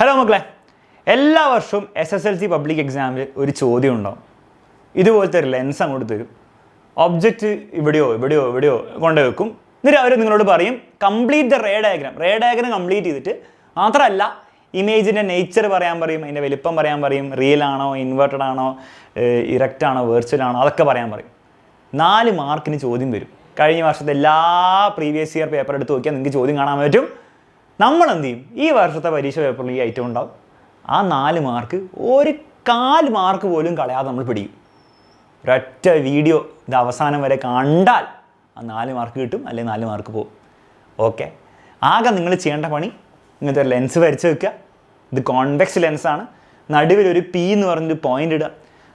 Hello മക്കളെ, എല്ലാ വർഷവും SSLC പബ്ലിക് എക്സാമിൽ ഒരു ചോദ്യം ഉണ്ടാവും. ഇതുപോലത്തെ ഒരു ലെൻസ് അങ്ങോട്ട് തരും. ഒബ്ജക്റ്റ് ഇവിടെയോ കൊണ്ടു വെക്കും. എന്നിട്ട് അവർ നിങ്ങളോട് പറയും complete the ray diagram complete ചെയ്തിട്ട് മാത്രമല്ല ഇമേജിൻ്റെ നേച്ചർ പറയാൻ പറയും, അതിൻ്റെ വലിപ്പം പറയാൻ പറയും, റിയൽ ആണോ ഇൻവേർട്ടഡ് ആണോ ഇറക്റ്റ് ആണോ വെർച്വൽ ആണോ അതൊക്കെ പറയാൻ പറയും. 4 മാർക്കിന് ചോദ്യം വരും. കഴിഞ്ഞ വർഷത്തെ എല്ലാ പ്രീവിയസ് ഇയർ പേപ്പർ എടുത്ത് നോക്കിയാൽ നിങ്ങൾക്ക് ചോദ്യം കാണാൻ പറ്റും. നമ്മൾ എന്ത് ചെയ്യും, ഈ വർഷത്തെ പരീക്ഷ പേപ്പറിൽ ഈ ഐറ്റം ഉണ്ടാവും. ആ 4 മാർക്ക് 1/4 മാർക്ക് പോലും കളയാതെ നമ്മൾ പിടിക്കും. ഒരൊറ്റ വീഡിയോ ഇത് അവസാനം വരെ കണ്ടാൽ ആ 4 മാർക്ക് കിട്ടും, അല്ലെങ്കിൽ 4 മാർക്ക് പോകും. ഓക്കെ, ആകെ നിങ്ങൾ ചെയ്യേണ്ട പണി ഇങ്ങനത്തെ ഒരു ലെൻസ് വരച്ച് വെക്കുക. ഇത് കോൺവെക്സ് ലെൻസാണ്. നടുവിലൊരു P എന്ന് പറഞ്ഞൊരു പോയിൻ്റ് ഇടുക.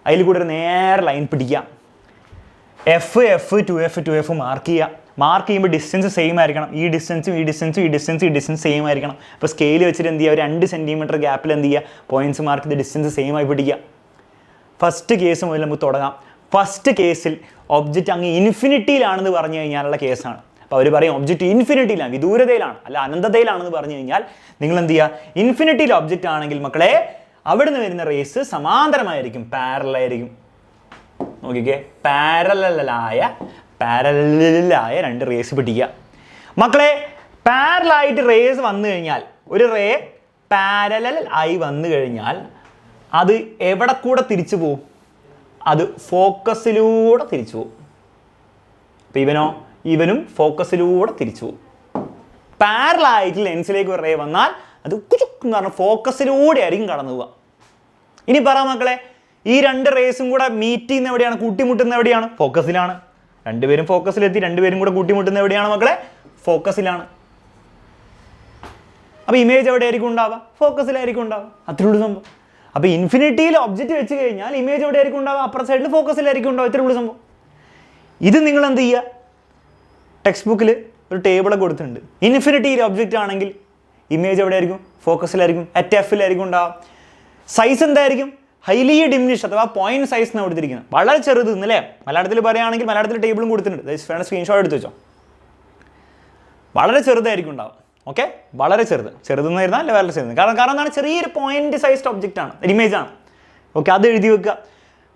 അതിൽ കൂടെ ഒരു നേരെ ലൈൻ പിടിക്കുക. F 2F മാർക്ക് ചെയ്യുക. മാർക്ക് ചെയ്യുമ്പോൾ ഡിസ്റ്റൻസ് സെയിം ആയിരിക്കണം. ഈ ഡിസ്റ്റൻസ് സെയിം ആയിരിക്കണം. അപ്പോൾ സ്കെയിൽ വെച്ചിട്ട് എന്ത് ചെയ്യുക, 2 സെൻറ്റിമീറ്റർ ഗ്യാപ്പിൽ എന്ത് ചെയ്യുക, പോയിൻറ്റ്സ് മാർക്ക് ചെയ്ത് ഡിസ്റ്റൻസ് സെയിം ആയി പിടിക്കുക. ഫസ്റ്റ് കേസ് മുതൽ നമുക്ക് തുടങ്ങാം. ഫസ്റ്റ് കേസിൽ ഒബ്ജക്റ്റ് അങ്ങ് ഇൻഫിനിറ്റിയിലാണെന്ന് പറഞ്ഞു കഴിഞ്ഞാലുള്ള കേസാണ്. അപ്പോൾ അവർ പറയും ഒബ്ജക്റ്റ് ഇൻഫിനിറ്റിയിലാണ്, വിദൂരതയിലാണ്, അല്ല അനന്തതയിലാണെന്ന് പറഞ്ഞു കഴിഞ്ഞാൽ നിങ്ങൾ എന്ത് ചെയ്യുക, ഇൻഫിനിറ്റിയിൽ ഒബ്ജക്റ്റ് ആണെങ്കിൽ മക്കളെ അവിടെ നിന്ന് വരുന്ന റേസ് സമാന്തരമായിരിക്കും, പാരലായിരിക്കും. നോക്കിക്കേ, പാരലായ 2 റേസ് പിടിക്കുക. മക്കളെ പാരലായിട്ട് റേസ് വന്നു കഴിഞ്ഞാൽ, ഒരു റേ പാരലൽ ആയി വന്നു കഴിഞ്ഞാൽ അത് എവിടെ കൂടെ തിരിച്ചു പോവും? അത് ഫോക്കസിലൂടെ തിരിച്ചു പോവും. അപ്പം ഇവനും ഫോക്കസിലൂടെ തിരിച്ചു പോവും. പാരലായിട്ട് ലെൻസിലേക്ക് ഒരു റേ വന്നാൽ അത് എന്ന് പറഞ്ഞാൽ ഫോക്കസിലൂടെ ആയിരിക്കും കടന്നു പോവുക. ഇനി പറ മക്കളെ, ഈ 2 റേസും കൂടെ മീറ്റ് ചെയ്യുന്ന എവിടെയാണ്, കൂട്ടിമുട്ടുന്ന എവിടെയാണ്? ഫോക്കസിലാണ്. 2 പേരും ഫോക്കസിലെത്തി, 2 പേരും കൂടെ കൂട്ടിമുട്ടുന്ന എവിടെയാണ് മക്കളെ? ഫോക്കസിലാണ്. അപ്പോൾ ഇമേജ് എവിടെയായിരിക്കും ഉണ്ടാവുക? ഫോക്കസിലായിരിക്കും ഉണ്ടാവുക. അത്രയുള്ളൂ സംഭവം. അപ്പോൾ ഇൻഫിനിറ്റിയിൽ ഒബ്ജക്റ്റ് വെച്ച് കഴിഞ്ഞാൽ ഇമേജ് എവിടെയായിരിക്കും ഉണ്ടാവുക? അപ്പർ സൈഡിൽ ഫോക്കസിലായിരിക്കും ഉണ്ടാവുക. ഇത്രയുള്ളൂ സംഭവം. ഇത് നിങ്ങൾ എന്ത് ചെയ്യുക, ടെക്സ്റ്റ് ബുക്കിൽ ഒരു ടേബിളൊക്കെ കൊടുത്തിട്ടുണ്ട്. ഇൻഫിനിറ്റിയിൽ ഒബ്ജക്റ്റ് ആണെങ്കിൽ ഇമേജ് എവിടെയായിരിക്കും? ഫോക്കസിലായിരിക്കും. അറ്റ് എഫിലായിരിക്കും ഉണ്ടാവുക. സൈസ് എന്തായിരിക്കും? ഹൈലി ഡിമിനിഷ് അഥവാ പോയിന്റ് സൈസ് എന്ന് കൊടുത്തിരിക്കുന്നത്. വളരെ ചെറുത് എന്നല്ലേ മലയാളത്തിൽ പറയുകയാണെങ്കിൽ, മലയാളത്തിൽ ടേബിളും കൊടുത്തിട്ടുണ്ട്. സ്ക്രീൻഷോട്ട് എടുത്ത് വെച്ചോ. വളരെ ചെറുതായിരിക്കും ഉണ്ടാവും. ഓക്കെ, വളരെ ചെറുതെന്ന് വരുന്നാൽ അല്ല വളരെ ചെറുത്. കാരണം എന്താണ്, ചെറിയൊരു പോയിന്റ് സൈസ്ഡ് ഒബ്ജക്റ്റ് ആണ്, ഇമേജ് ആണ്. ഓക്കെ, അത് എഴുതി വെക്കുക.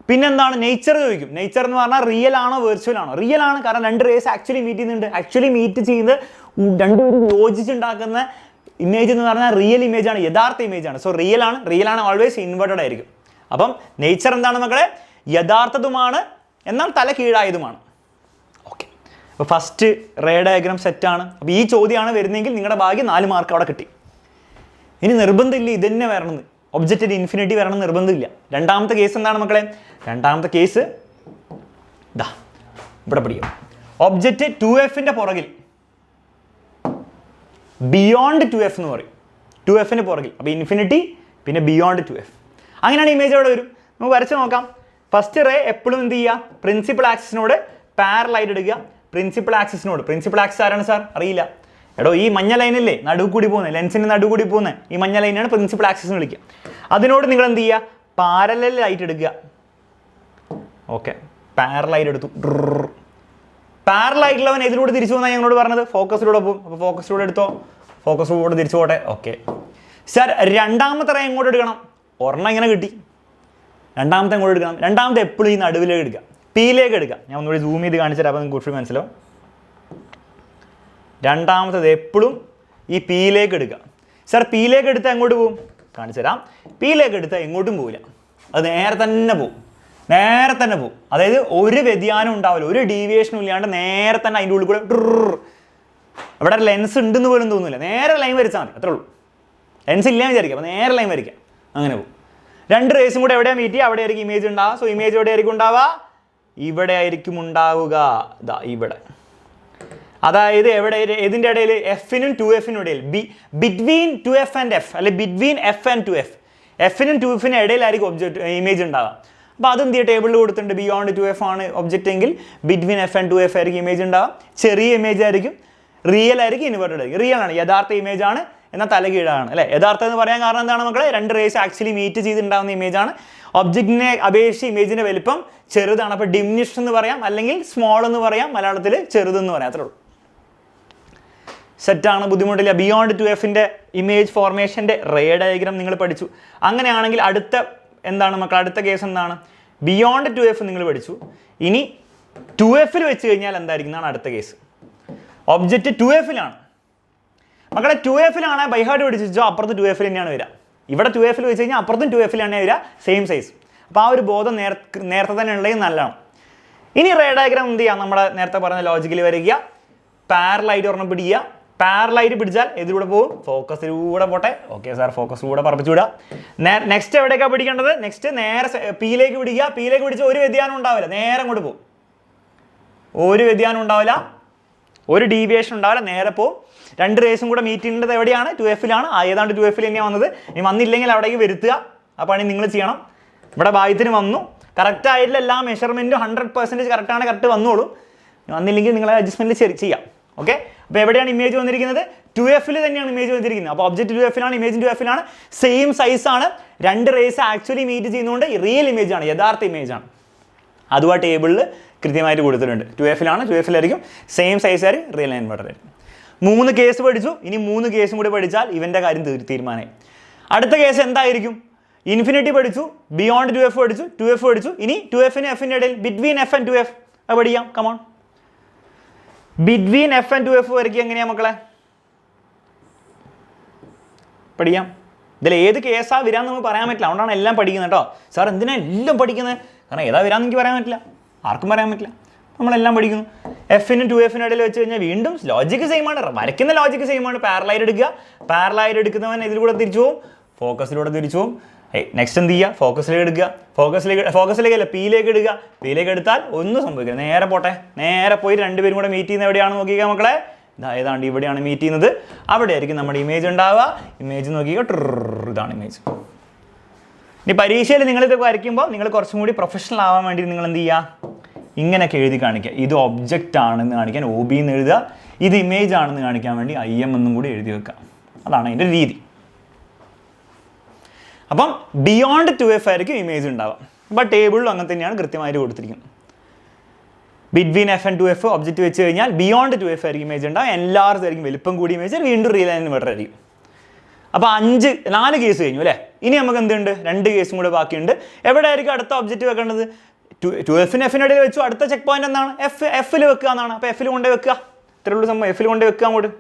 പിന്നെന്താണ്, നേച്ചർ ചോദിക്കും. നേച്ചർ എന്ന് പറഞ്ഞാൽ റിയൽ ആണോ വെർച്വൽ ആണോ? റിയൽ ആണ്, കാരണം 2 റേസ് ആക്ച്വലി മീറ്റ് ചെയ്യുന്നുണ്ട്. ആക്ച്വലി മീറ്റ് ചെയ്ത് 2 പേരും യോജിച്ചുണ്ടാക്കുന്ന ഇമേജ് എന്ന് പറഞ്ഞാൽ റിയൽ ഇമേജ് ആണ്, യഥാർത്ഥ ഇമേജ് ആണ്. സോ റിയൽ ആണ് ഓൾവേസ് ഇൻവേർട്ടഡ് ആയിരിക്കും. അപ്പം നേച്ചർ എന്താണ് മക്കളെ? യഥാർത്ഥതുമാണ്, എന്നാൽ തല കീഴായതുമാണ്. ഓക്കെ, അപ്പോൾ ഫസ്റ്റ് റേ ഡയഗ്രാം സെറ്റാണ്. അപ്പോൾ ഈ ചോദ്യമാണ് വരുന്നതെങ്കിൽ നിങ്ങളുടെ ഭാഗ്യം 4 മാർക്ക് അവിടെ കിട്ടി. ഇനി നിർബന്ധമില്ല ഇതന്നെ വരണമെന്ന്, ഒബ്ജക്റ്റിൻ്റെ ഇൻഫിനിറ്റി വരണം നിർബന്ധമില്ല. രണ്ടാമത്തെ കേസ് എന്താണ് മക്കളെ? രണ്ടാമത്തെ കേസ് ഇതാ ഇവിടെ പഠിക്കാം. ഒബ്ജക്റ്റ് 2Fൻ്റെ പുറകിൽ, ബിയോണ്ട് 2F എന്ന് പറയും. 2Fൻ്റെ പുറകിൽ, അപ്പോൾ ഇൻഫിനിറ്റി പിന്നെ ബിയോണ്ട് 2F. അങ്ങനെയാണ് ഇമേജ് അവിടെ വരും. നമുക്ക് വരച്ച് നോക്കാം. ഫസ്റ്റ് റേ എപ്പോഴും എന്ത് ചെയ്യുക, പ്രിൻസിപ്പൽ ആക്സിസിനോട് പാരലായിട്ട് എടുക്കുക. പ്രിൻസിപ്പൽ ആക്സിസ് ആരാണ് സാർ? അറിയില്ല. എടോ, ഈ മഞ്ഞ ലൈനല്ലേ നടുവ് കൂടി പോകുന്നത്, ലെൻസിൻ്റെ നടുവ് കൂടി പോകുന്നത്, ഈ മഞ്ഞ ലൈനാണ് പ്രിൻസിപ്പൽ ആക്സിസ് എന്ന് വിളിക്കുക. അതിനോട് നിങ്ങൾ എന്ത് ചെയ്യുക, പാരലായിട്ട് എടുക്കുക. ഓക്കെ, പാരലായിട്ട് എടുത്തു. പാരലായിട്ടുള്ളവൻ ഇതിലൂടെ തിരിച്ചു പോകുന്നതാണ് ഞങ്ങളോട് പറഞ്ഞത്, ഫോക്കസിലൂടെ പോകും. അപ്പോൾ ഫോക്കസിലൂടെ എടുത്തോ, ഫോക്കസിലൂടെ തിരിച്ചു പോട്ടെ. ഓക്കെ സാർ, രണ്ടാമത്തെ റേ എങ്ങോട്ട് എടുക്കണം? ഒരെണ്ണം ഇങ്ങനെ കിട്ടി, രണ്ടാമത്തെ എങ്ങോട്ട് എടുക്കണം? രണ്ടാമത്തെ എപ്പോഴും ഈ നടുവിലേക്ക് എടുക്കുക, പിയിലേക്ക് എടുക്കുക. ഞാൻ ഒന്നുകൂടി സൂം ചെയ്ത് കാണിച്ചിട്ട് അപ്പോൾ നിങ്ങൾക്ക് കുറച്ച് മനസ്സിലാവും. രണ്ടാമത്തത് എപ്പോഴും ഈ പിയിലേക്ക് എടുക്കുക. സാർ പിയിലേക്ക് എടുത്താൽ എങ്ങോട്ട് പോകും? കാണിച്ചു തരാം. പിയിലേക്ക് എടുത്താൽ എങ്ങോട്ടും പോവില്ല, അത് നേരെ തന്നെ പോകും. അതായത് ഒരു വ്യതിയാനം ഉണ്ടാവില്ല, ഒരു ഡീവിയേഷനും ഇല്ലാണ്ട് നേരെ തന്നെ അതിൻ്റെ ഉള്ളിൽ കൂടെ ഇവിടെ ലെൻസ് ഉണ്ടെന്ന് പോലും തോന്നില്ല. നേരെ ലൈൻ വരച്ചാൽ മതി, അത്രേ ഉള്ളൂ. ലെൻസ് ഇല്ലാന്ന് വിചാരിക്കുക, അപ്പോൾ നേരെ ലൈൻ വരയ്ക്കുക, അങ്ങനെ പോകും. 2 റേസും കൂടെ എവിടെയാണ് മീറ്റ് ചെയ്യുക, അവിടെ ആയിരിക്കും ഇമേജ് ഉണ്ടാവുക. സോ ഇമേജ് എവിടെ ആയിരിക്കും ഉണ്ടാവുക? ഇവിടെ ആയിരിക്കും ഉണ്ടാവുക, ഇതാ ഇവിടെ. അതായത് എവിടെ, ഇതിൻ്റെ ഇടയിൽ എഫിനും 2Fനും ഇടയിൽ, ബിറ്റ്വീൻ 2F ആൻഡ് F, അല്ലെ ബിറ്റ്വീൻ F ആൻഡ് 2F, എഫിനും 2Fനും ഇടയിലായിരിക്കും ഇമേജ് ഉണ്ടാവുക. അപ്പോൾ അതെന്ത് ചെയ്യുക, ടേബിളിൽ കൊടുത്തിട്ടുണ്ട്. ബിയോണ്ട് 2F ആണ് ഒബ്ജക്റ്റ് എങ്കിൽ ബിറ്റ്വീൻ F ആൻഡ് 2F ആയിരിക്കും ഇമേജ് ഉണ്ടാവുക. ചെറിയ ഇമേജ് ആയിരിക്കും, റിയൽ ആയിരിക്കും, ഇൻവേർട്ടഡ് ആയിരിക്കും. റിയൽ ആണ്, യഥാർത്ഥ ഇമേജ് ആണ്, എന്നാൽ തലകീഴാണ് അല്ലേ. യഥാർത്ഥം എന്ന് പറയാൻ കാരണം എന്താണ് മക്കളെ? 2 റേസ് ആക്ച്വലി മീറ്റ് ചെയ്തിട്ടുണ്ടാകുന്ന ഇമേജാണ്. ഒബ്ജക്റ്റിനെ അപേക്ഷിച്ച് ഇമേജിൻ്റെ വലിപ്പം ചെറുതാണ്. അപ്പോൾ ഡിമിനിഷ് എന്ന് പറയാം, അല്ലെങ്കിൽ സ്മോൾ എന്ന് പറയാം, മലയാളത്തിൽ ചെറുതെന്ന് പറയാം, അത്രേ ഉള്ളൂ. സെറ്റാണ്, ബുദ്ധിമുട്ടില്ല. ബിയോണ്ട് 2Fൻ്റെ ഇമേജ് ഫോർമേഷൻ്റെ റേ ഡയഗ്രാം നിങ്ങൾ പഠിച്ചു. അങ്ങനെയാണെങ്കിൽ അടുത്ത എന്താണ് മക്കൾ, അടുത്ത കേസ് എന്താണ്? ബിയോണ്ട് 2F നിങ്ങൾ പഠിച്ചു. ഇനി 2Fൽ വെച്ച് കഴിഞ്ഞാൽ എന്തായിരിക്കുന്നതാണ് അടുത്ത കേസ്. ഒബ്ജക്റ്റ് 2Fലാണ് മക്കളെ. 2Fലാണ് ബൈഹാർട്ട് പഠിച്ചോ, അപ്പുറത്ത് 2Fൽ തന്നെയാണ് വരിക. ഇവിടെ 2Fൽ വെച്ച് കഴിഞ്ഞാൽ അപ്പുറത്തും 2Fൽ തന്നെ വരിക, സെയിം സൈസ്. അപ്പോൾ ആ ഒരു ബോധം നേരത്തെ തന്നെ ഉണ്ടെങ്കിൽ നല്ലതാണ്. ഇനി റേ ഡയഗ്രാം എന്ത് ചെയ്യാം, നമ്മുടെ നേരത്തെ പറഞ്ഞ ലോജിക്കൽ വരയ്ക്കുക, പാരലായിട്ട് ഒരെണ്ണം പിടിക്കുക. പാരലായിട്ട് പിടിച്ചാൽ ഇതിലൂടെ പോകും, ഫോക്കസിലൂടെ പോട്ടെ. ഓക്കെ സാർ, ഫോക്കസിലൂടെ പറപ്പിച്ചു വിടുക. നെക്സ്റ്റ് എവിടേക്കാണ് പിടിക്കേണ്ടത്? നെക്സ്റ്റ് നേരെ പിയിലേക്ക് പിടിക്കുക. പിയിലേക്ക് പിടിച്ച് ഒരു വ്യതിയാനം ഉണ്ടാവില്ല, നേരെ അങ്ങോട്ട് പോകും. ഒരു വ്യതിയാനം ഉണ്ടാവില്ല, ഒരു ഡീവിയേഷൻ ഉണ്ടാവില്ല, നേരെ പോകും. രണ്ട് റേസും കൂടെ മീറ്റ് ചെയ്യേണ്ടത് എവിടെയാണ്? 2Fലാണ്. ഏതാണ്ട് 2Fൽ തന്നെയാണ് വന്നത്. ഇനി വന്നില്ലെങ്കിൽ അവിടേക്ക് വരുത്തുക. ആ പണി നിങ്ങൾ ചെയ്യണം. ഇവിടെ ഭാഗ്യത്തിന് വന്നു, കറക്റ്റ് ആയിട്ടില്ല, എല്ലാ മെഷർമെൻറ്റും 100% കറക്റ്റാണ്, കറക്റ്റ് വന്നോളൂ. വന്നില്ലെങ്കിൽ നിങ്ങൾ അഡ്ജസ്റ്റ്മെൻറ്റ് ചെയ്യാം. ഓക്കെ, അപ്പോൾ എവിടെയാണ് ഇമേജ് വന്നിരിക്കുന്നത്? 2Fൽ തന്നെയാണ് ഇമേജ് വന്നിരിക്കുന്നത്. അപ്പോൾ ഒബ്ജക്റ്റ് 2Fലാണ്, ഇമേജ് 2Fലാണ്, സെയിം സൈസാണ്. രണ്ട് റേസ് ആക്ച്വലി മീറ്റ് ചെയ്യുന്നതുകൊണ്ട് റിയൽ ഇമേജ് ആണ്, യഥാർത്ഥ ഇമേജ് ആണ്. അതും ആ ടേബിളിൽ കൃത്യമായിട്ട് കൊടുത്തിട്ടുണ്ട്. 2Fലാണ്, 2Fലായിരിക്കും, സെയിം സൈസ് ആയിരിക്കും, റിയൽ ഇൻവെർട്ടർ ആയിരിക്കും. 3 കേസ് പഠിച്ചു. ഇനി 3 കേസും കൂടി പഠിച്ചാൽ ഇവൻ്റെ കാര്യം തീരുമാനമായി. അടുത്ത കേസ് എന്തായിരിക്കും? ഇൻഫിനിറ്റി പഠിച്ചു, ബിയോണ്ട് 2F പഠിച്ചു, 2F പഠിച്ചു. ഇനി 2Fനും Fൻ്റെ ഇടയിൽ ബിറ്റ്വീൻ F ആൻഡ് 2F അത് പഠിക്കാം. Come on, between F and 2F വരയ്ക്കുക. എങ്ങനെയാണ് മക്കളെ പഠിക്കാം? ഇതിൽ ഏത് കേസാണ് വരാമെന്ന് നമുക്ക് പറയാൻ പറ്റില്ല, അതുകൊണ്ടാണ് എല്ലാം പഠിക്കുന്നത് കേട്ടോ. സാർ എന്തിനാണ് എല്ലാം പഠിക്കുന്നത്? കാരണം ഏതാ വരാമെന്ന് എനിക്ക് പറയാൻ പറ്റില്ല, ആർക്കും പറയാൻ പറ്റില്ല. നമ്മളെല്ലാം പഠിക്കുന്നു. Fനും 2Fനും ഇടയിൽ വെച്ച് കഴിഞ്ഞാൽ വീണ്ടും ലോജിക്ക് സെയിമാണ്, വരയ്ക്കുന്ന ലോജിക്ക് സെയിമാണ്. പാരലായിട്ട് എടുക്കുക, പാരലായിട്ട് എടുക്കുന്നവൻ ഇതിലൂടെ തിരിച്ചു പോകും, ഫോക്കസിലൂടെ തിരിച്ചു പോകും. നെക്സ്റ്റ് എന്ത് ചെയ്യുക? ഫോക്കസിലേക്ക് എടുക്കുക, ഫോക്കസിലേക്കല്ല പിയിലേക്ക് എടുക്കുക. പിയിലേക്ക് എടുത്താൽ ഒന്നും സംഭവിക്കില്ല, നേരെ പോട്ടെ. നേരെ പോയി രണ്ടുപേരും കൂടെ മീറ്റ് ചെയ്യുന്ന എവിടെയാണെന്ന് നോക്കിക്കുക മക്കളെ. ഏതാണ്ട് ഇവിടെയാണ് മീറ്റ് ചെയ്യുന്നത്, അവിടെ ആയിരിക്കും നമ്മുടെ ഇമേജ് ഉണ്ടാവുക. ഇമേജ് നോക്കിക്കുക, ഇതാണ് ഇമേജ്. ഇനി പരീക്ഷയിൽ നിങ്ങളിത് വരയ്ക്കുമ്പോൾ നിങ്ങൾ കുറച്ചും കൂടി പ്രൊഫഷണൽ ആവാൻ വേണ്ടി നിങ്ങൾ എന്ത് ചെയ്യുക? ഇങ്ങനെയൊക്കെ എഴുതി കാണിക്കുക. ഇത് ഒബ്ജക്റ്റ് ആണെന്ന് കാണിക്കാൻ OB എന്ന് എഴുതുക, ഇത് ഇമേജ് ആണെന്ന് കാണിക്കാൻ വേണ്ടി IM എന്നും കൂടി എഴുതി വെക്കുക. അതാണ് അതിൻ്റെ രീതി. അപ്പം ബിയോണ്ട് 2F ആയിരിക്കും ഇമേജ് ഉണ്ടാവുക. അപ്പോൾ ടേബിളിലും അങ്ങനെ തന്നെയാണ് കൃത്യമായിട്ട് കൊടുത്തിരിക്കുന്നത്. Between F and 2F object വെച്ച് കഴിഞ്ഞാൽ ബിയോണ്ട് 2F ആയിരിക്കും ഇമേജ് ഉണ്ടാവും. എല്ലാവർക്കും ആയിരിക്കും വലിപ്പം കൂടി ഇമേജ്, വീണ്ടും റിയൽ ഇൻവെർട്ടർ ആയിരിക്കും. അപ്പോൾ 4 കേസ് കഴിഞ്ഞു അല്ലേ? ഇനി നമുക്ക് എന്തുണ്ട്? 2 കേസും കൂടെ ബാക്കിയുണ്ട്. എവിടെ ആയിരിക്കും അടുത്ത ഒബ്ജക്റ്റ് വെക്കേണ്ടത്? 2Fനും Fനും ഇടയിൽ വെച്ചു. അടുത്ത ചെക്ക് പോയിന്റ് എന്താണ്? Fൽ വെക്കുക എന്നാണ്. അപ്പോൾ Fൽ കൊണ്ടേ വെക്കുക, ഇത്രേ ഉള്ളൂ സംഭവം. Fൽ കൊണ്ടേ വെക്കുക, അങ്ങോട്ട്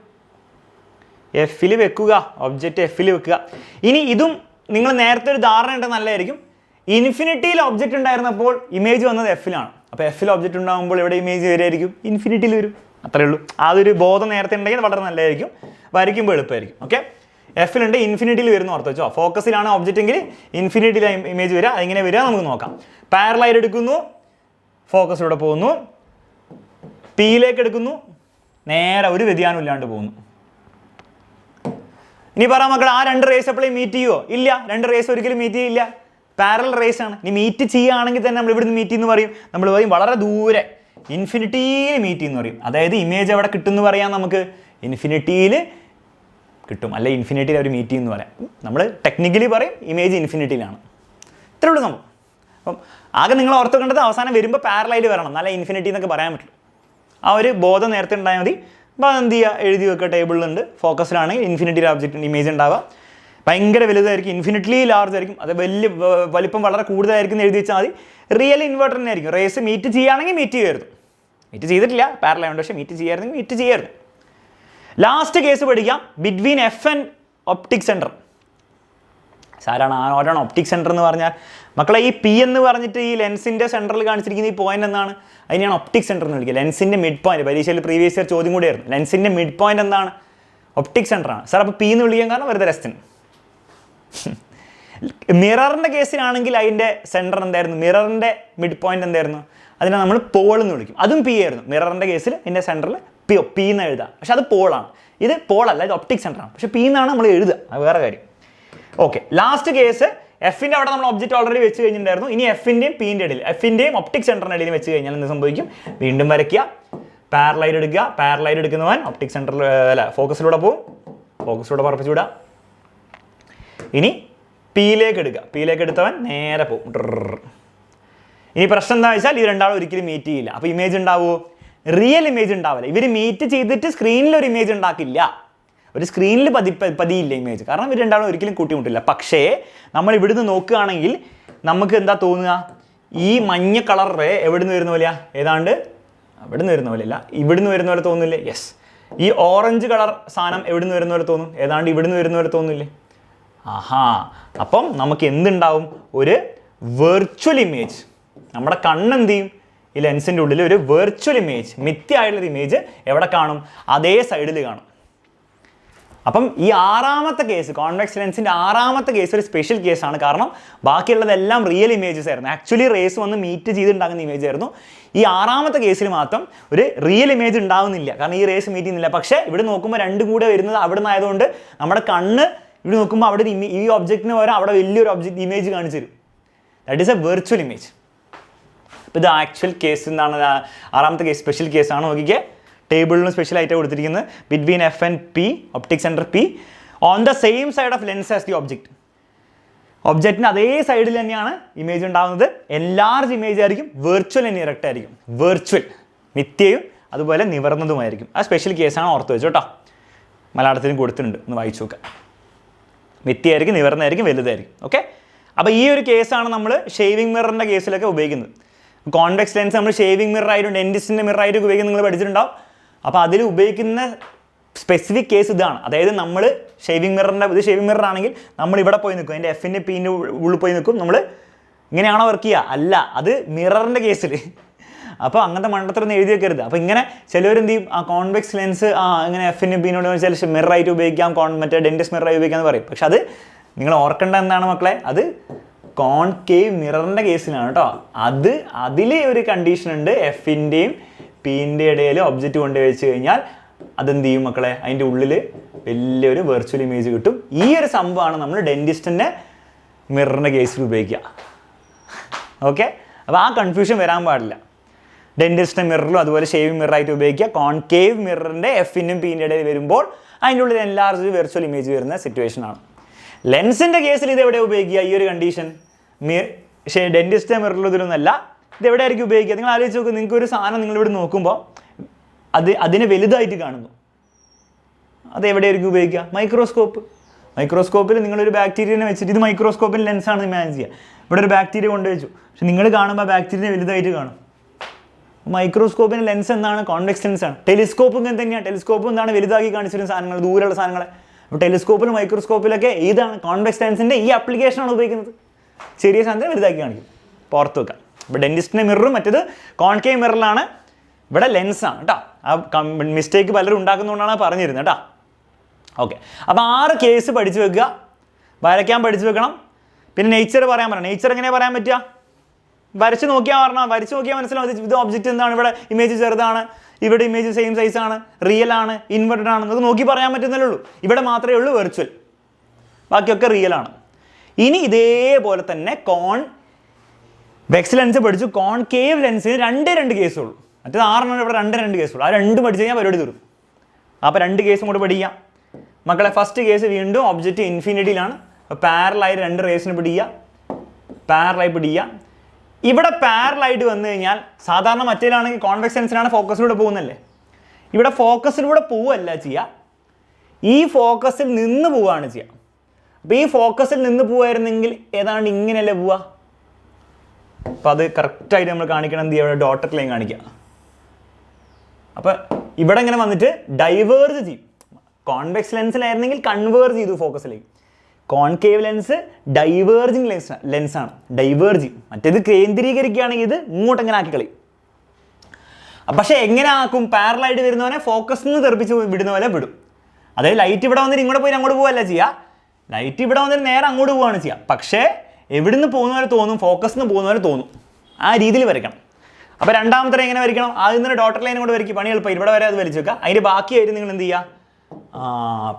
Fൽ വെക്കുക, ഒബ്ജക്റ്റ് Fൽ വെക്കുക. ഇനി ഇതും നിങ്ങൾ നേരത്തെ ഒരു ധാരണ ഉണ്ടെങ്കിൽ നല്ലതായിരിക്കും. ഇൻഫിനിറ്റിയിൽ ഒബ്ജക്റ്റ് ഉണ്ടായിരുന്നപ്പോൾ ഇമേജ് വന്നത് Fലാണ്. അപ്പോൾ Fൽ ഒബ്ജക്റ്റ് ഉണ്ടാകുമ്പോൾ ഇവിടെ ഇമേജ് വരെയായിരിക്കും, ഇൻഫിനിറ്റിയിൽ വരും. അത്രേ ഉള്ളൂ. അതൊരു ബോധം നേരത്തെ ഉണ്ടെങ്കിൽ വളരെ നല്ലതായിരിക്കും, വരയ്ക്കുമ്പോൾ എളുപ്പമായിരിക്കും. ഓക്കെ, Fലുണ്ട്, ഇൻഫിനിറ്റിയിൽ വരുന്ന ഓർത്ത് വെച്ചോ. ഫോക്കസിലാണ് ഒബ്ജക്റ്റ് എങ്കിൽ ഇൻഫിനിറ്റിയിൽ ഇമേജ് വരിക. അതെങ്ങനെ വരിക നമുക്ക് നോക്കാം. പാരലായിട്ട് എടുക്കുന്നു, ഫോക്കസിലൂടെ പോകുന്നു, പിയിലേക്ക് എടുക്കുന്നു, നേരെ ഒരു വ്യതിയാനം ഇല്ലാണ്ട് പോകുന്നു. ഇനി പറയാം മക്കൾ, ആ 2 റേസ് എപ്പോഴും മീറ്റ് ചെയ്യുമോ? ഇല്ല, 2 റേസ് ഒരിക്കലും മീറ്റ് ചെയ്യില്ല. പാരലൽ റേസ് ആണ്. ഇനി മീറ്റ് ചെയ്യുകയാണെങ്കിൽ തന്നെ നമ്മൾ ഇവിടുന്ന് മീറ്റ് എന്ന് പറയും. നമ്മൾ പറയും വളരെ ദൂരെ ഇൻഫിനിറ്റിയിൽ മീറ്റ് എന്ന് പറയും. അതായത് ഇമേജ് എവിടെ കിട്ടും എന്ന് പറയാം നമുക്ക്? ഇൻഫിനിറ്റിയിൽ കിട്ടും, അല്ലെ ഇൻഫിനിറ്റിയിൽ അവർ മീറ്റ് എന്ന് പറയാം. നമ്മൾ ടെക്നിക്കലി പറയും ഇമേജ് ഇൻഫിനിറ്റിയിലാണ്. ഇത്രേ ഉള്ളൂ സംഭവം. അപ്പം ആകെ നിങ്ങൾ ഓർത്ത് കണ്ടത് അവസാനം വരുമ്പോൾ പാരലായിട്ട് വരണം, നല്ല ഇൻഫിനിറ്റി എന്നൊക്കെ പറയാൻ പറ്റുള്ളൂ. ആ ഒരു ബോധം നേരത്തെ ഉണ്ടായാൽ മതി. അപ്പോൾ അതെന്ത് ചെയ്യുക? എഴുതി വെക്കുക. ടേബിളിലുണ്ട്. ഫോക്കസിലാണെങ്കിൽ ഇൻഫിനിറ്റി ഒബ്ജക്റ്റ് ഇമേജ് ഉണ്ടാവുക. ഭയങ്കര വലുതായിരിക്കും, ഇൻഫിനിറ്റ്ലി ലാർജ് ആയിരിക്കും. അത് വലിപ്പം വളരെ കൂടുതലായിരിക്കും എഴുതി വെച്ചാൽ മതി. റിയൽ ഇൻവെർട്ടർ തന്നെ ആയിരിക്കും. റേസ് മീറ്റ് ചെയ്യുകയാണെങ്കിൽ മീറ്റ് ചെയ്യുമായിരുന്നു. മീറ്റ് ചെയ്തിട്ടില്ല, പാരലായുണ്ട്, പക്ഷേ മീറ്റ് ചെയ്യായിരുന്നെങ്കിൽ മീറ്റ് ചെയ്യായിരുന്നു. ലാസ്റ്റ് കേസ് പഠിക്കാം, between F and optic centre. സാറാണ് ആരാണ് ഒപ്റ്റിക് സെൻറ്റർ എന്ന് പറഞ്ഞാൽ? മക്കളെ, ഈ P എന്ന് പറഞ്ഞിട്ട് ഈ ലെൻസിൻ്റെ സെൻറ്ററിൽ കാണിച്ചിരിക്കുന്ന ഈ പോയിന്റ് എന്താണ്? അതിനെയാണ് ഒപ്റ്റിക് സെൻറ്റർ എന്ന് വിളിക്കുക. ലെൻസിൻ്റെ മിഡ് പോയിന്റ്. പരീക്ഷയിൽ പ്രീവിയസ് ഇയർ ചോദ്യം കൂടിയായിരുന്നു. ലെൻസിൻ്റെ മിഡ് പോയിന്റ് എന്താണ്? ഒപ്റ്റിക് സെൻറ്ററാണ്. സാർ അപ്പോൾ P എന്ന് വിളിക്കാൻ കാരണം വെറുതെ രസത്തിന്. മിററിൻ്റെ കേസിലാണെങ്കിൽ അതിൻ്റെ സെൻറ്റർ എന്തായിരുന്നു? മിററിൻ്റെ മിഡ് പോയിന്റ് എന്തായിരുന്നു? അതിനെ നമ്മൾ പോൾ എന്ന് വിളിക്കും. അതും P ആയിരുന്നു. മിററിൻ്റെ കേസിൽ ഇതിൻ്റെ സെൻറ്ററിൽ P എന്ന് എഴുതാം, പക്ഷെ അത് പോളാണ്. ഇത് പോളല്ല, ഇത് ഒപ്റ്റിക് സെൻറ്ററാണ്, പക്ഷേ P എന്നാണ് നമ്മൾ എഴുതുക. അത് വേറെ കാര്യം. ഓക്കെ, ലാസ്റ്റ് കേസ് Fൻ്റെ അവിടെ നമ്മൾ ഒബ്ജക്റ്റ് ഓൾറെഡി വെച്ച് കഴിഞ്ഞിട്ടുണ്ടായിരുന്നു. ഇനി Fൻ്റെയും Pൻ്റെ ഇടയിൽ, Fൻ്റെയും ഒപ്റ്റിക് സെൻറ്ററിൻ്റെ ഇടയിൽ വെച്ച് കഴിഞ്ഞാൽ എന്ത് സംഭവിക്കും? വീണ്ടും വരയ്ക്കുക, പാരലായിട്ട് എടുക്കുക. പാരലായിട്ട് എടുക്കുന്നവൻ ഒപ്റ്റിക് സെൻറ്ററിൽ അല്ല ഫോക്കസിലൂടെ പോകും, ഫോക്കസിലൂടെ പറപ്പിച്ചു വിടുക. ഇനി പിയിലേക്ക് എടുക്കുക, പിയിലേക്ക് എടുത്തവൻ നേരെ പോകും. ഇനി പ്രശ്നം എന്താ വെച്ചാൽ ഇത് രണ്ടാളും ഒരിക്കലും മീറ്റ് ചെയ്യില്ല. അപ്പോൾ ഇമേജ് ഉണ്ടാവുമോ? റിയൽ ഇമേജ് ഉണ്ടാവില്ല. ഇവർ മീറ്റ് ചെയ്തിട്ട് സ്ക്രീനിൽ ഒരു ഇമേജ് ഉണ്ടാക്കില്ല, ഒരു സ്ക്രീനിൽ പതിയില്ല ഇമേജ്, കാരണം ഇവർ രണ്ടാളും ഒരിക്കലും കൂട്ടിമുട്ടില്ല. പക്ഷേ നമ്മൾ ഇവിടുന്ന് നോക്കുകയാണെങ്കിൽ നമുക്ക് എന്താ തോന്നുക, ഈ മഞ്ഞ കളർ എവിടുന്ന് വരുന്ന പോലെയാ, ഏതാണ്ട് അവിടുന്ന് വരുന്ന പോലെയല്ല, ഇവിടുന്ന് വരുന്ന പോലെ തോന്നില്ലേ? യെസ്. ഈ ഓറഞ്ച് കളർ സാധനം എവിടുന്ന് വരുന്ന പോലെ തോന്നും, ഏതാണ്ട് ഇവിടുന്ന് വരുന്ന പോലെ തോന്നില്ലേ? ആഹാ. അപ്പം നമുക്ക് എന്തുണ്ടാവും, ഒരു വെർച്വൽ ഇമേജ്. നമ്മുടെ കണ്ണെന്ത് ചെയ്യും, ഈ ലെൻസിൻ്റെ ഉള്ളിൽ ഒരു വെർച്വൽ ഇമേജ്, മിഥ്യയായിട്ടുള്ളൊരു ഇമേജ് എവിടെ കാണും, അതേ സൈഡിൽ കാണും. അപ്പം ഈ ആറാമത്തെ കേസ്, കോൺവെക്സ് ലെൻസിൻ്റെ ആറാമത്തെ കേസ് ഒരു സ്പെഷ്യൽ കേസാണ്. കാരണം ബാക്കിയുള്ളതെല്ലാം റിയൽ ഇമേജസ് ആയിരുന്നു, ആക്ച്വലി റേസ് വന്ന് മീറ്റ് ചെയ്തുണ്ടാകുന്ന ഇമേജ് ആയിരുന്നു. ഈ ആറാമത്തെ കേസിൽ മാത്രം ഒരു റിയൽ ഇമേജ് ഉണ്ടാകുന്നില്ല, കാരണം ഈ റേസ് മീറ്റ് ചെയ്യുന്നില്ല. പക്ഷേ ഇവിടെ നോക്കുമ്പോൾ രണ്ടും കൂടെ വരുന്നത് അവിടെ നിന്നായതുകൊണ്ട് നമ്മുടെ കണ്ണ് ഇവിടെ നോക്കുമ്പോൾ അവിടെ ഈ ഒബ്ജക്റ്റിന് പകരം അവിടെ വലിയൊരു ഒബ്ജക്റ്റ് ഇമേജ് കാണിച്ചു തരും. That is A virtual image. അപ്പോൾ ഇത് ആക്ച്വൽ കേസ് എന്താണ്, ആറാമത്തെ കേസ് സ്പെഷ്യൽ കേസാണ്. നോക്കിക്കേ, ടേബിളിലും സ്പെഷ്യൽ ആയിട്ട് കൊടുത്തിരിക്കുന്നത് between F and P, optic centre P, on the same side of lens as the object. ഒബ്ജക്റ്റിന് അതേ സൈഡിൽ തന്നെയാണ് ഇമേജ് ഉണ്ടാകുന്നത്. എൻലാർജ് ഇമേജ് ആയിരിക്കും, വെർച്വൽ ആൻഡ് ഇറക്റ്റ് ആയിരിക്കും. വെർച്വൽ മിഥ്യയും അതുപോലെ നിവർന്നതുമായിരിക്കും. ആ സ്പെഷ്യൽ കേസാണ്, ഓർത്ത് വെച്ചു കേട്ടോ. മലയാളത്തിലും കൊടുത്തിട്ടുണ്ട്, ഒന്ന് വായിച്ചു നോക്കാം. മിഥ്യയായിരിക്കും, നിവർന്നതായിരിക്കും, വലുതായിരിക്കും. ഓക്കെ. അപ്പോൾ ഈ ഒരു കേസാണ് നമ്മൾ ഷേവിംഗ് മിററിൻ്റെ കേസിലൊക്കെ ഉപയോഗിക്കുന്നത്. കോൺവെക്സ് ലെൻസ് നമ്മൾ ഷേവിംഗ് മിററായിട്ടും ഡെൻറ്റിസ്റ്റിൻ്റെ മിററായിട്ടും ഉപയോഗിക്കുന്നത് നിങ്ങൾ പഠിച്ചിട്ടുണ്ടാവും. അപ്പോൾ അതിൽ ഉപയോഗിക്കുന്ന സ്പെസിഫിക് കേസ് ഇതാണ്. അതായത് നമ്മൾ ഷേവിംഗ് മിററിൻ്റെ, ഇത് ഷേവിംഗ് മിറർ ആണെങ്കിൽ നമ്മൾ ഇവിടെ പോയി നിൽക്കും, അതിൻ്റെ എഫിൻ്റെ പീൻ്റെ ഉള്ളിൽ പോയി നിൽക്കും. നമ്മൾ ഇങ്ങനെയാണോ വർക്ക് ചെയ്യുക? അല്ല, അത് മിററിൻ്റെ കേസിൽ. അപ്പോൾ അങ്ങനത്തെ മണ്ടത്തിലൊന്നും എഴുതി വെക്കരുത്. അപ്പോൾ ഇങ്ങനെ ചിലവരെന്ത് ചെയ്യും, ആ കോൺവെക്സ് ലെൻസ് ഇങ്ങനെ എഫിൻ്റെ പീനോട് വെച്ചാൽ മിററായിട്ട് ഉപയോഗിക്കാം, മറ്റേ ഡെൻറ്റിസ്റ്റ് മിററായി ഉപയോഗിക്കാമെന്ന് പറയും. പക്ഷെ അത് നിങ്ങൾ ഓർക്കേണ്ട എന്താണ് മക്കളെ, അത് കോൺകേവ് മിററിൻ്റെ കേസിലാണ് കേട്ടോ. അതിൽ ഒരു കണ്ടീഷൻ ഉണ്ട്, എഫിൻ്റെയും പീൻ്റെ ഇടയിൽ ഒബ്ജക്റ്റ് കൊണ്ട് വെച്ച് കഴിഞ്ഞാൽ അതെന്ത് ചെയ്യും മക്കളെ, അതിൻ്റെ ഉള്ളിൽ വലിയൊരു വെർച്വൽ ഇമേജ് കിട്ടും. ഈ ഒരു സംഭവമാണ് നമ്മൾ ഡെൻറ്റിസ്റ്റിൻ്റെ മിററിൻ്റെ കേസിൽ ഉപയോഗിക്കുക. ഓക്കെ. അപ്പോൾ ആ കൺഫ്യൂഷൻ വരാൻ പാടില്ല. ഡെൻറ്റിസ്റ്റിൻ്റെ മിററിലും അതുപോലെ ഷേവിംഗ് മിററായിട്ട് ഉപയോഗിക്കുക. കോൺകേവ് മിററിൻ്റെ എഫിൻ്റെയും പീൻ്റെ ഇടയിൽ വരുമ്പോൾ അതിൻ്റെ ഉള്ളിൽ എൻലാർജ് വെർച്വൽ ഇമേജ് വരുന്ന സിറ്റുവേഷനാണ്. ലെൻസിൻ്റെ കേസിൽ ഇത് എവിടെ ഉപയോഗിക്കുക, ഈ ഒരു കണ്ടീഷൻ ഡെൻറ്റിസ്റ്റ് മിററിൽ ഇതിലൊന്നല്ല, ഇത് എവിടെ ആയിരിക്കും ഉപയോഗിക്കുക? നിങ്ങൾ ആലോചിച്ച് നോക്കുക, നിങ്ങൾക്ക് ഒരു സാധനം നിങ്ങളിവിടെ നോക്കുമ്പോൾ അതിനെ വലുതായിട്ട് കാണുന്നു, അത് എവിടെയായിരിക്കും ഉപയോഗിക്കുക? മൈക്രോസ്കോപ്പിൽ നിങ്ങളൊരു ബാക്ടീരിയനെ വെച്ചിട്ട്, ഇത് മൈക്രോസ്കോപ്പിൽ ലെൻസാണ് ഇമാജിൻ ചെയ്യുക, ഇവിടെ ഒരു ബാക്ടീരിയ കൊണ്ടുവച്ചു, പക്ഷെ നിങ്ങൾ കാണുമ്പോൾ ആ ബാക്ടീരിയ വലുതായിട്ട് കാണും. മൈക്രോസ്കോപ്പിന് ലെൻസ് എന്താണ്? കോൺവെക്സ് ലെൻസാണ്. ടെലിസ്കോപ്പും ഇങ്ങനെ തന്നെയാണ്. ടെലിസ്കോപ്പും എന്താണ്? വലുതാക്കി കാണിച്ചിരുന്ന സാധനങ്ങൾ, ദൂരെയുള്ള സാധനങ്ങളെ. അപ്പോൾ ടെലിസ്കോപ്പിലും മൈക്രോസ്കോപ്പിലൊക്കെ ഇതാണ് കോൺവെക്സ് ലെൻസിൻ്റെ ഈ ആപ്ലിക്കേഷനാണ് ഉപയോഗിക്കുന്നത്. ചെറിയ സാധനത്തെ വലുതാക്കി കാണിക്കും. പുറത്ത് വെക്കാം. ഇപ്പോൾ ഡെൻറ്റിസ്റ്റിൻ്റെ മിററും മറ്റേത് കോൺകേവ് മിററിലാണ്, ഇവിടെ ലെൻസാണ് കേട്ടോ. ആ മിസ്റ്റേക്ക് പലരും ഉണ്ടാക്കുന്നതുകൊണ്ടാണ് പറഞ്ഞിരുന്നത് കേട്ടോ. ഓക്കെ. അപ്പോൾ 6 കേസ് പഠിച്ചു വെക്കുക, വരയ്ക്കാൻ പഠിച്ചു വെക്കണം. പിന്നെ നേച്ചർ പറയാൻ പറയണം. നേച്ചർ എങ്ങനെയാണ് പറയാൻ പറ്റുക? വരച്ച് നോക്കിയാൽ മനസ്സിലാവും ഇത് ഒബ്ജക്റ്റ് എന്താണ്, ഇവിടെ ഇമേജ് ചെറുതാണ്, ഇവിടെ ഇമേജ് സെയിം സൈസാണ്, റിയൽ ആണ്, ഇൻവെർട്ടഡ് ആണ്, നമുക്ക് നോക്കി പറയാൻ പറ്റുന്നല്ലേ ഉള്ളൂ. ഇവിടെ മാത്രമേ ഉള്ളൂ വെർച്വൽ, ബാക്കിയൊക്കെ റിയൽ ആണ്. ഇനി ഇതേപോലെ തന്നെ കോൺവെക്സ് ലെൻസ് പഠിച്ചു. കോൺകേവ് ലെൻസിന് 2 കേസുള്ളൂ. മറ്റേത് 6 ഇവിടെ 2 കേസുള്ളൂ. ആ 2 പഠിച്ചു കഴിഞ്ഞാൽ പരിപാടി തീരും. അപ്പോൾ 2 കേസും കൂടെ പഠിക്കാം മക്കളെ. ഫസ്റ്റ് കേസ് വീണ്ടും ഒബ്ജക്റ്റ് ഇൻഫിനിറ്റിയിലാണ്. പാരലായി 2 റേസിന് പാരലായി പിടിക്കുക. ഇവിടെ പാരലായിട്ട് വന്നു കഴിഞ്ഞാൽ സാധാരണ മറ്റേലാണെങ്കിൽ കോൺവെക്സ് ലെൻസിനാണ് ഫോക്കസിലൂടെ പോകുന്നല്ലേ, ഇവിടെ ഫോക്കസിലൂടെ പോവുകയല്ല ചെയ്യുക, ഈ ഫോക്കസിൽ നിന്ന് പോവുകയാണ് ചെയ്യുക. അപ്പോൾ ഈ ഫോക്കസിൽ നിന്ന് പോവായിരുന്നെങ്കിൽ ഏതാണ്ട് ഇങ്ങനെയല്ലേ പോവുക. അപ്പോൾ അത് കറക്റ്റായിട്ട് നമ്മൾ കാണിക്കണം. എന്ത് ചെയ്യുക? ഡോട്ടഡ് ലൈൻ കാണിക്കുക. അപ്പോൾ ഇവിടെ ഇങ്ങനെ വന്നിട്ട് ഡൈവേർജ് ചെയ്യും. കോൺവെക്സ് ലെൻസിലായിരുന്നെങ്കിൽ കൺവേർജ് ചെയ്തു ഫോക്കസിലേക്ക്. കോൺകേവ് ലെൻസ് ഡൈവേർജിങ് ലെൻസാണ്, ഡൈവേർജ് ചെയ്യും. മറ്റേത് കേന്ദ്രീകരിക്കുകയാണെങ്കിൽ ഇത് ഇങ്ങോട്ട് എങ്ങനെ ആക്കി കളയും. പക്ഷേ എങ്ങനെ ആക്കും? പാരലായിട്ട് വരുന്നവനെ ഫോക്കസിൽ നിന്ന് തെറിപ്പിച്ച് വിടുന്ന പോലെ വിടും. അതായത് ലൈറ്റ് ഇവിടെ വന്നിട്ട് ഇങ്ങോട്ട് പോയി അങ്ങോട്ട് പോവല്ല ചെയ്യുക, ലൈറ്റ് ഇവിടെ വന്നിട്ട് നേരെ അങ്ങോട്ട് പോവുകയാണ് ചെയ്യുക. പക്ഷേ എവിടുന്ന് പോകുന്ന പോലെ തോന്നും, ഫോക്കസിൽ നിന്ന് പോകുന്ന പോലെ തോന്നും. ആ രീതിയിൽ വരയ്ക്കണം. അപ്പോൾ രണ്ടാമത്തെ എങ്ങനെ വരയ്ക്കണം? ആദ്യം തന്നെ ഡോട്ടർ ലൈൻ കൊണ്ട് വരയ്ക്കും, പണി എളുപ്പം. ഇവിടെ വരെ അത് വലിച്ചു വെക്കുക. അതിൻ്റെ ബാക്കിയായിട്ട് നിങ്ങൾ എന്ത് ചെയ്യുക?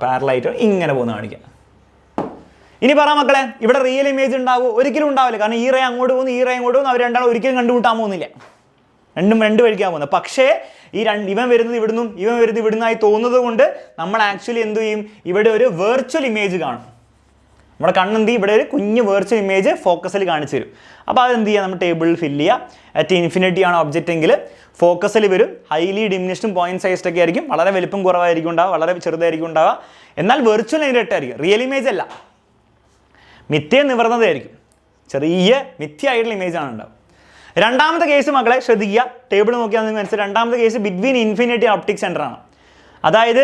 പാരലായിട്ട് ഇങ്ങനെ പോകുന്ന കാണിക്കുക. ഇനി പറ മക്കളെ, ഇവിടെ റിയൽ ഇമേജ് ഉണ്ടാവുമോ? ഒരിക്കലും ഉണ്ടാവില്ല. കാരണം ഈ റേ അങ്ങോട്ട് പോകുന്നു, ഈ റേ അങ്ങോട്ട് പോകുന്നു, അവർ രണ്ടാളും ഒരിക്കലും കണ്ടുമുട്ടാൻ പോകുന്നില്ല. രണ്ടും 2 വഴിക്കാൻ പോകുന്നത്. പക്ഷേ ഇവൻ വരുന്നത് ഇവിടുന്നും ഇവൻ വരുന്നത് ഇവിടുന്നായി തോന്നുന്നത് കൊണ്ട് നമ്മൾ ആക്ച്വലി എന്ത് ചെയ്യും? ഇവിടെ ഒരു വെർച്വൽ ഇമേജ് കാണും. നമ്മുടെ കണ്ണെന്ത് ചെയ്യും, ഇവിടെ ഒരു കുഞ്ഞ് വെർച്വൽ ഇമേജ് ഫോക്കസിൽ കാണിച്ചു തരും. അപ്പോൾ അതെന്ത് ചെയ്യുക, നമ്മൾ ടേബിളിൽ ഫില്ല് ചെയ്യുക. അറ്റ് ഇൻഫിനിറ്റി ആണ് ഒബ്ജക്റ്റ് എങ്കിൽ ഫോക്കസിൽ വരും. ഹൈലി ഡിമിനിഷ്ഡും പോയിന്റ് സൈസ്ഡ് ഒക്കെ ആയിരിക്കും. വളരെ വലുപ്പം കുറവായിരിക്കും ഉണ്ടാവുക, വളരെ ചെറുതായിരിക്കും ഉണ്ടാവുക. എന്നാൽ വെർച്വൽ അതിൻ്റെ റിയൽ ഇമേജ് അല്ല, മിഥ്യ നിവർന്നതായിരിക്കും. ചെറിയ മിഥ്യയായിട്ടുള്ള ഇമേജാണ് ഉണ്ടാവുക. രണ്ടാമത്തെ കേസ് മക്കളെ ശ്രദ്ധിക്കുക, ടേബിൾ നോക്കിയാൽ നിങ്ങൾക്ക് മനസ്സിലായി. രണ്ടാമത്തെ case between infinity optic centre ആണ്. അതായത്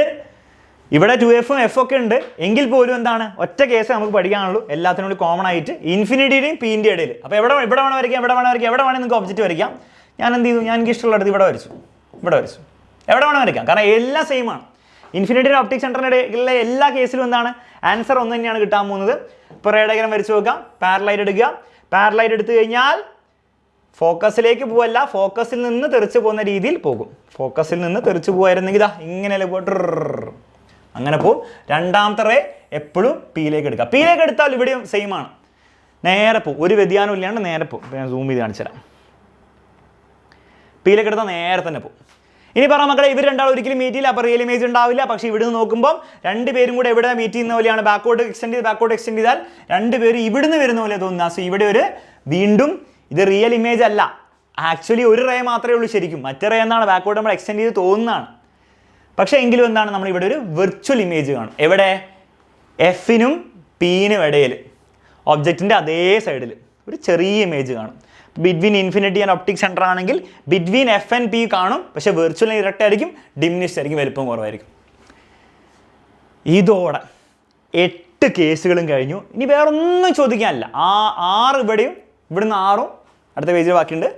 ഇവിടെ 2Fഉം F ഒക്കെ ഉണ്ട് എങ്കിൽ പോലും എന്താണ്, ഒറ്റ കേസ് നമുക്ക് പഠിക്കാനുള്ളൂ, എല്ലാത്തിനും കൂടി കോമൺ ആയിട്ട് ഇൻഫിനിറ്റിയുടെയും പിൻ്റെ ഇടയിൽ. അപ്പോൾ ഇവിടെ വേണം വരയ്ക്കാം, എവിടെ വേണമെങ്കിൽ നിങ്ങൾക്ക് ഒബ്ജക്റ്റ് വരയ്ക്കാം. ഞാൻ എന്ത് ചെയ്തു, ഞാൻ എനിക്ക് ഇഷ്ടമുള്ളത് ഇവിടെ വരച്ചു. എവിടെ വേണം വരയ്ക്കാം, കാരണം എല്ലാം സെയിം ആണ്. ഇൻഫിനിറ്റിയുടെ ഒപ്റ്റിക് സെൻറ്ററിൻ്റെ ഇടയിലെ എല്ലാ കേസിലും എന്താണ്, ആൻസർ ഒന്ന് തന്നെയാണ് കിട്ടാൻ പോകുന്നത്. ഇപ്പോൾ റേ ഡയഗ്രം വരച്ച് നോക്കാം. പാരലൈറ്റ് എടുക്കുക. പാരലൈറ്റ് എടുത്തു കഴിഞ്ഞാൽ ഫോക്കസിലേക്ക് പോവല്ല, ഫോക്കസിൽ നിന്ന് തെറിച്ച് പോകുന്ന രീതിയിൽ പോകും. ഫോക്കസിൽ നിന്ന് തെറിച്ച് പോകുമായിരുന്നെങ്കിൽ ഇതാ ഇങ്ങനെയല്ലേ അങ്ങനെ പോവും. രണ്ടാമത്തെ റേ എപ്പോഴും പിയിലേക്ക് എടുക്കുക. പിയിലേക്ക് എടുത്താൽ ഇവിടെയും സെയിം ആണ്, നേരെ പോവും, ഒരു വ്യതിയാനം ഇല്ലാണ്ട് നേരെ പോവും. ഞാൻ സൂം ചെയ്ത് കാണിച്ചു തരാം. പിയിലേക്ക് എടുത്താൽ നേരെ തന്നെ പോകും. ഇനി പറഞ്ഞ മക്കളെ, ഇവർ രണ്ടാളും ഒരിക്കലും മീറ്റ് ചെയ്യില്ല, അപ്പോൾ റിയൽ ഇമേജ് ഉണ്ടാവില്ല. പക്ഷേ ഇവിടെ നിന്ന് നോക്കുമ്പോൾ രണ്ടുപേരും കൂടെ എവിടെ മീറ്റ് ചെയ്യുന്ന പോലെയാണ്. ബാക്കോട്ട് എക്സ്റ്റെൻഡ് ചെയ്താൽ രണ്ടുപേരും ഇവിടുന്ന് വരുന്ന പോലെ തോന്നുക. സോ ഇവിടെ ഒരു വീണ്ടും ഇത് റിയൽ ഇമേജ് അല്ല, ആക്ച്വലി ഒരു റേ മാത്രമേ ഉള്ളൂ ശരിക്കും. മറ്റേ റേ എന്താണ്, ബാക്കോട്ട് നമ്മൾ എക്സ്റ്റെൻഡ് ചെയ്ത് തോന്നുന്നതാണ്. പക്ഷേ എങ്കിലും എന്താണ്, നമ്മൾ ഇവിടെ ഒരു വെർച്വൽ ഇമേജ് കാണും. എവിടെ, എഫിനും പിനും ഇടയിൽ ഒബ്ജക്റ്റിൻ്റെ അതേ സൈഡിൽ ഒരു ചെറിയ ഇമേജ് കാണും. Between infinity and optic centre ആണെങ്കിൽ ബിറ്റ്വീൻ F and P കാണും, പക്ഷേ വെർച്വൽ ഇരട്ടായിരിക്കും, ഡിമിനിഷ്ഡ് ആയിരിക്കും, വലുപ്പം കുറവായിരിക്കും. ഇതോടെ 8 കേസുകളും കഴിഞ്ഞു. ഇനി വേറൊന്നും ചോദിക്കാനില്ല. 6 ഇവിടെയും, ഇവിടുന്ന് 6ഉം അടുത്ത പേജിൽ ബാക്കിയുണ്ട്,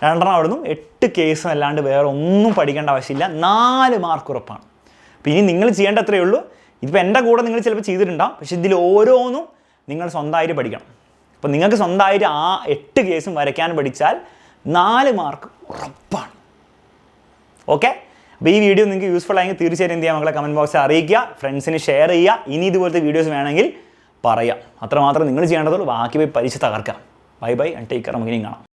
2 അവിടുന്ന് 8 കേസും അല്ലാണ്ട് വേറെ ഒന്നും പഠിക്കേണ്ട ആവശ്യമില്ല. 4 മാർക്ക് ഉറപ്പാണ്. അപ്പോൾ ഇനി നിങ്ങൾ ചെയ്യേണ്ട അത്രയേ ഉള്ളൂ. ഇതിപ്പോൾ എൻ്റെ കൂടെ നിങ്ങൾ ചിലപ്പോൾ ചെയ്തിട്ടുണ്ടാകും, പക്ഷേ ഇതിൽ ഓരോന്നും നിങ്ങൾ സ്വന്തമായിട്ട് പഠിക്കണം. അപ്പോൾ നിങ്ങൾക്ക് സ്വന്തമായിട്ട് 8 കേസും വരയ്ക്കാൻ പഠിച്ചാൽ 4 മാർക്ക് ഉറപ്പാണ്. ഓക്കെ, അപ്പോൾ ഈ വീഡിയോ നിങ്ങൾക്ക് യൂസ്ഫുൾ ആയെങ്കിൽ തീർച്ചയായിട്ടും എന്ത് ചെയ്യുക, മക്കളെ കമൻറ്റ് ബോക്സിൽ അറിയിക്കുക, ഫ്രണ്ട്സിന് ഷെയർ ചെയ്യുക. ഇനി ഇതുപോലത്തെ വീഡിയോസ് വേണമെങ്കിൽ പറയാം. അത്രമാത്രം നിങ്ങൾ ചെയ്യേണ്ടതുള്ളൂ. ബാക്കി പോയി പരീക്ഷ തകർക്കാം. Bye and take care. നമുക്ക് ഇനി കാണാം.